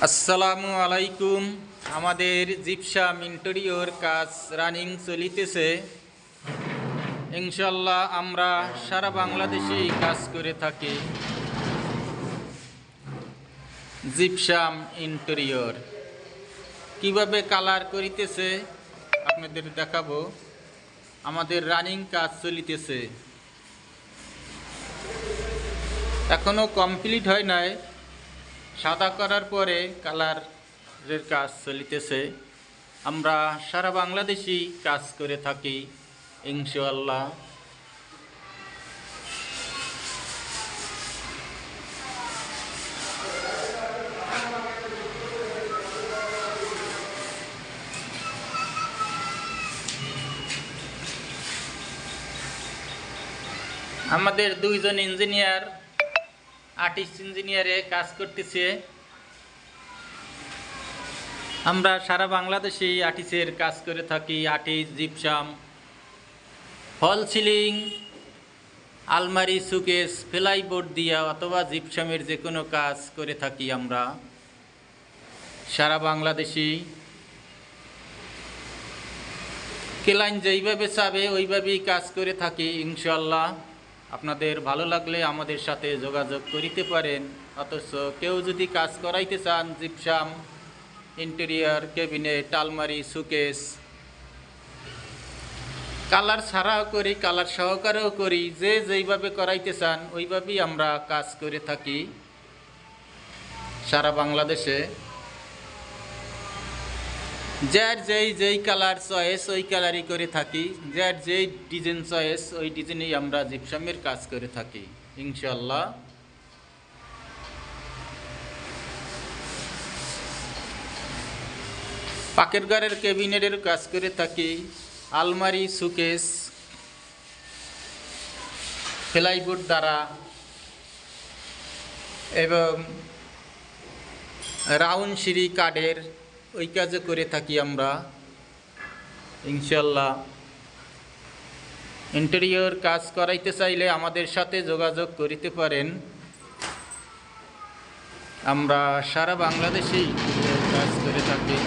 আসসালামু আলাইকুম। আমাদের জিপসাম ইন্টেরিয়র কাজ রানিং চলিতেছে। ইনশাল্লাহ আমরা সারা বাংলাদেশেই কাজ করে থাকি। জিপসাম ইন্টেরিয়র কিভাবে কালার করিতেছে আপনাদের দেখাবো। আমাদের রানিং কাজ চলিতেছে, এখনো কমপ্লিট হয় নাই। সাদা করার পরে কালারের কাজ চলিতেছে। আমরা সারা বাংলাদেশেই কাজ করে থাকি ইনশাআল্লাহ। আমাদের দুইজন ইঞ্জিনিয়ার আর্টিস্ট ইঞ্জিনিয়ারে কাজ করতেছে। আমরা সারা বাংলাদেশেই আর্টিস্টের কাজ করে থাকি। আর্টিস্ট, জিপসাম, ফল সিলিং, আলমারি, সুকেস, প্লাইবোর্ড দিয়া অথবা জিপসামের যে কোনো কাজ করে থাকি আমরা সারা বাংলাদেশেই। ক্লায়েন্ট যেইভাবে চাবে ওইভাবেই কাজ করে থাকি ইনশাআল্লাহ। আপনাদের ভালো লাগলে আমাদের সাথে যোগাযোগ করিতে পারেন। অথচ কেউ যদি কাজ করাইতে চান, জিপসাম ইন্টেরিয়র, ক্যাবিনেট, আলমারি, সুকেস, কালার ছাড়াও করি, কালার সহকারেও করি, যে যেইভাবে করাইতে চান ওইভাবেই আমরা কাজ করে থাকি সারা বাংলাদেশে। যার যেই কালার চয়েস ওই কালারই করে থাকি, যার যেই ডিজাইন চয়েস ওই ডিজাইনেই আমরা জিপসামের কাজ করে থাকি ইনশাআল্লাহ। পাকের ঘরের ক্যাবিনেটের কাজ করে থাকি, আলমারি, সুকেস, প্লাইবোর্ড দ্বারা এবং রাউন্ড সিঁড়ি কাঠের ওই কাজও করে থাকি আমরা ইনশাআল্লাহ। ইন্টেরিয়র কাজ করাইতে চাইলে আমাদের সাথে যোগাযোগ করিতে পারেন। আমরা সারা বাংলাদেশেই কাজ করে থাকি।